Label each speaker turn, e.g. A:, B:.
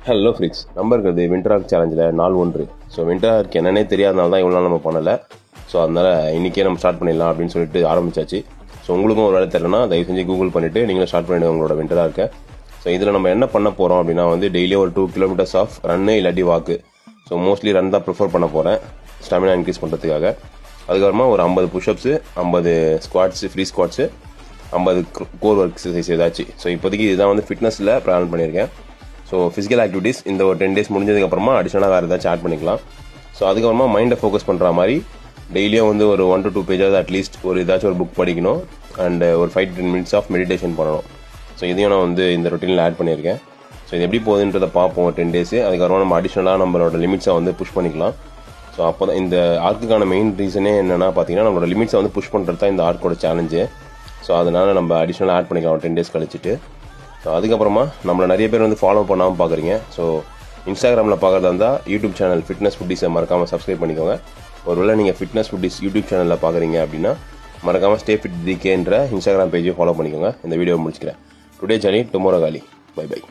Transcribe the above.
A: Hello bricks, நம்ம இருக்கிறது விண்டராக் சேலஞ்சில் நாள் 1. ஸோ விண்டராக் என்னன்னே தெரியாதனால தான் இவ்வளோ நாள் நம்ம பண்ணலை. ஸோ அதனால் இன்றைக்கே நம்ம ஸ்டார்ட் பண்ணிடலாம் அப்படின்னு சொல்லிட்டு ஆரம்பிச்சாச்சு. ஸோ உங்களுக்கும் ஒரு வேலை தெரியலனா தயவு செஞ்சு கூகுள் பண்ணிவிட்டு நீங்களும் ஸ்டார்ட் பண்ணிவிடுங்க உங்களோட விண்டராக்கை. ஸோ இதில் நம்ம என்ன பண்ண போகிறோம் அப்படின்னா டெய்லியும் ஒரு 2 கிலோமீட்டர்ஸ் ஆஃப் ரன்னு இல்லாட்டி வாக்கு. ஸோ மோஸ்ட்லி ரன் தான் ப்ரிஃபர் பண்ண போகிறேன் ஸ்டாமினா இன்க்ரீஸ் பண்ணுறதுக்காக. அதுக்கப்புறமா ஒரு 50 push-ups, 50 squats, free squats, 50 core work exercise ஏதாச்சும். ஸோ இப்போதைக்கு இதுதான் ஃபிட்னஸில் பிளான் பண்ணியிருக்கேன். ஸோ ஃபிசிக்கல் ஆக்டிவிட்டீஸ் இந்த ஒரு 10 days முடிஞ்சதுக்கப்புறமா அடிஷனலாக வேறு ஏதாச்சும் ஆட் பண்ணிக்கலாம். ஸோ அதுக்கப்புறமா மைண்டை ஃபோக்கஸ் பண்ணுற மாதிரி டெய்லியும் ஒரு 1 to 2 pages அட்லீஸ்ட் ஏதாச்சும் ஒரு புக் படிக்கணும். அண்ட் ஒரு 5 to 10 minutes ஆஃப் மெடிடேஷன் பண்ணணும். ஸோ இதையும் நான் இந்த ரொட்டீனில் ஆட் பண்ணியிருக்கேன். ஸோ இது எப்படி போகுதுன்றதை பார்ப்போம் 10 days. அதுக்கப்புறமா நம்ம அடிஷனலாக நம்மளோட லிமிட்ஸை புஷ் பண்ணிக்கலாம். ஸோ அப்போ தான் இந்த ஆர்க்குக்கான மெயின் ரீசனே என்னென்னா பார்த்தீங்கன்னா, நம்மளோட லிமிட்ஸை புஷ் பண்ணுறது தான் இந்த ஆர்க்கோட சேலஞ்சு. ஸோ அதனால் நம்ம அடிஷனலாக ஆட் பண்ணிக்கலாம் 10 days கழிச்சிட்டு. ஸோ அதுக்கப்புறமா நம்மளை நிறைய பேர் ஃபாலோ பண்ணாமல் பார்க்குறீங்க. ஸோ இன்ஸ்டாகிராமில் பார்க்குறதா இருந்தால் யூடியூப் சேனல் ஃபிட்னஸ் ஃபுட்டீஸை மறக்காமல் சப்ஸ்கிரைப் பண்ணிக்கோங்க. ஒருவேளை நீங்கள் ஃபிட்னஸ் ஃபுட்டீஸ் யூடியூப் சேனலில் பார்க்குறீங்க அப்படின்னா மறக்காமல் ஸ்டே ஃபிட் டிகேன்ற இன்ஸ்டாகிராம் பேஜையும் ஃபாலோ பண்ணிக்கோங்க. இந்த வீடியோ முடிச்சுக்கிறேன். டுடே ஜர்னி டுமாரோ காலி. Bye by.